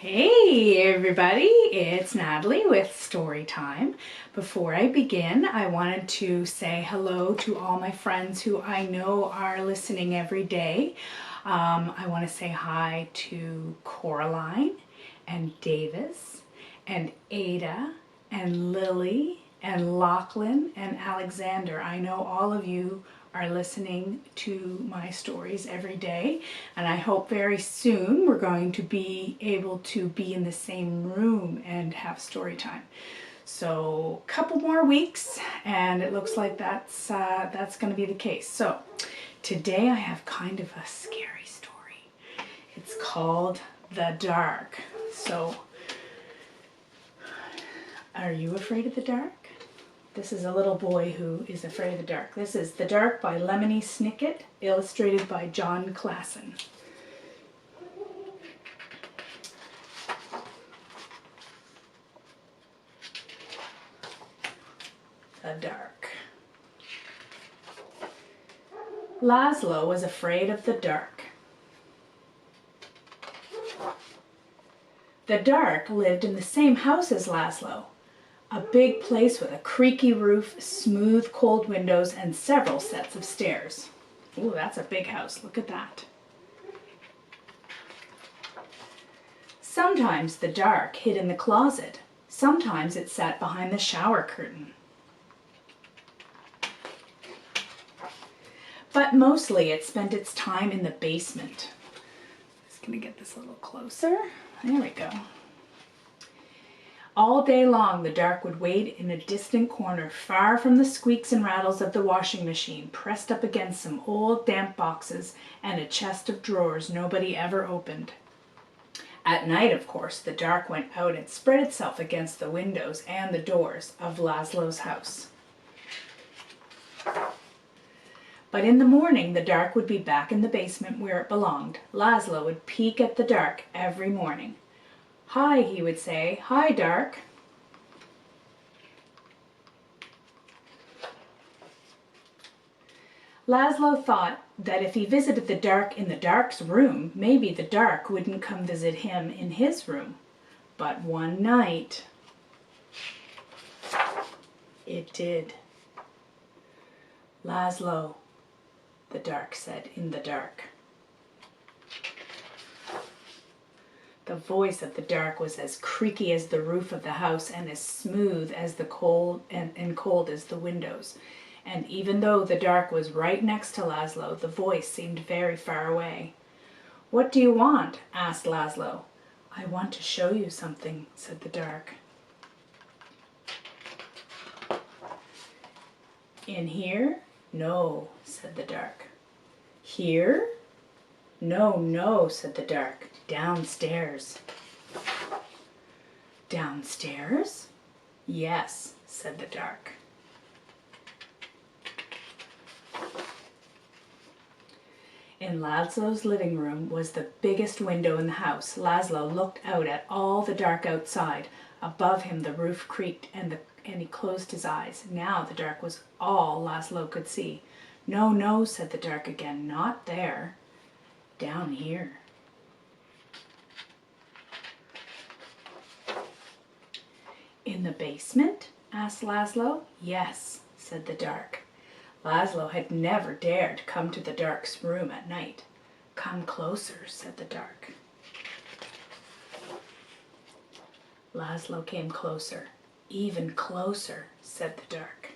Hey everybody, it's Natalie with Story Time. Before I begin, I wanted to say hello to all my friends who I know are listening every day. I want to say hi to Coraline and Davis and Ada and Lily and Lachlan and Alexander. I know all of you are listening to my stories every day, and I hope very soon we're going to be able to be in the same room and have story time. So a couple more weeks and it looks like that's going to be the case. So today I have kind of a scary story. It's called The Dark. So are you afraid of the dark? This is a little boy who is afraid of the dark. This is The Dark by Lemony Snicket, illustrated by John Klassen. The Dark. Laszlo was afraid of the dark. The Dark lived in the same house as Laszlo. A big place with a creaky roof, smooth, cold windows, and several sets of stairs. Ooh, that's a big house. Look at that. Sometimes the dark hid in the closet. Sometimes it sat behind the shower curtain. But mostly it spent its time in the basement. Just gonna get this a little closer. There we go. All day long, the dark would wait in a distant corner, far from the squeaks and rattles of the washing machine, pressed up against some old damp boxes and a chest of drawers nobody ever opened. At night, of course, the dark went out and spread itself against the windows and the doors of Laszlo's house. But in the morning, the dark would be back in the basement where it belonged. Laszlo would peek at the dark every morning. "Hi," he would say. "Hi, dark." Laszlo thought that if he visited the dark in the dark's room, maybe the dark wouldn't come visit him in his room. But one night, it did. "Laszlo," the dark said in the dark. The voice of the dark was as creaky as the roof of the house and as smooth as the cold and cold as the windows. And even though the dark was right next to Laszlo, the voice seemed very far away. "What do you want?" asked Laszlo. "I want to show you something," said the dark. "In here?" "No," said the dark. "Here?" "No, no," said the dark. "Downstairs." "Downstairs?" "Yes," said the dark. In Laszlo's living room was the biggest window in the house. Laszlo looked out at all the dark outside. Above him the roof creaked and he closed his eyes. Now the dark was all Laszlo could see. "No, no," said the dark again. "Not there. Down here." "In the basement?" asked Laszlo. "Yes," said the dark. Laszlo had never dared come to the dark's room at night. "Come closer," said the dark. Laszlo came closer. "Even closer," said the dark.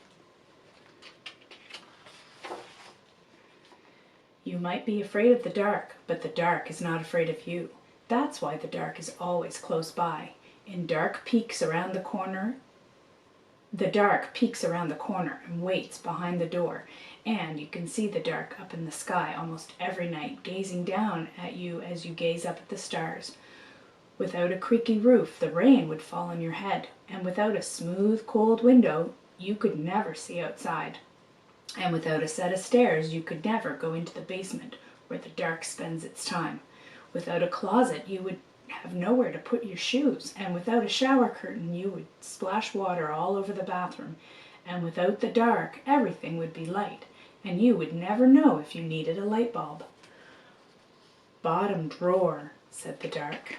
"You might be afraid of the dark, but the dark is not afraid of you. That's why the dark is always close by. The dark peeks around the corner and waits behind the door, and you can see the dark up in the sky almost every night, gazing down at you as you gaze up at the stars. Without a creaky roof, the rain would fall on your head, and without a smooth, cold window, you could never see outside. And without a set of stairs, you could never go into the basement where the dark spends its time. Without a closet, you would have nowhere to put your shoes, and without a shower curtain, you would splash water all over the bathroom. And without the dark, everything would be light, and you would never know if you needed a light bulb." "Bottom drawer," said the dark.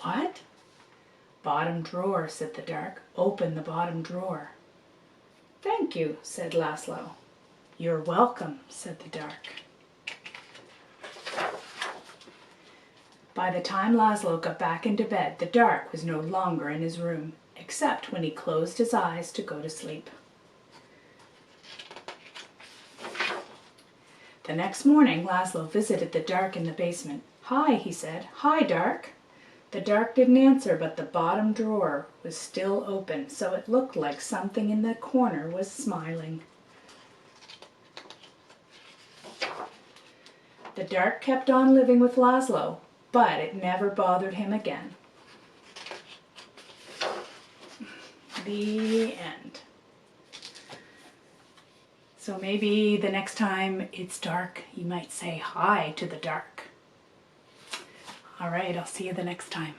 What? Bottom drawer, said the dark. Open the bottom drawer. Thank you, said Laszlo. You're welcome, said the dark. By the time Laszlo got back into bed, the dark was no longer in his room, except when he closed his eyes to go to sleep. The next morning, Laszlo visited the dark in the basement. Hi, he said. Hi, dark. The dark didn't answer, but the bottom drawer was still open, so it looked like something in the corner was smiling. The dark kept on living with Laszlo, but it never bothered him again. The end. So maybe the next time it's dark, you might say hi to the dark. All right, I'll see you the next time.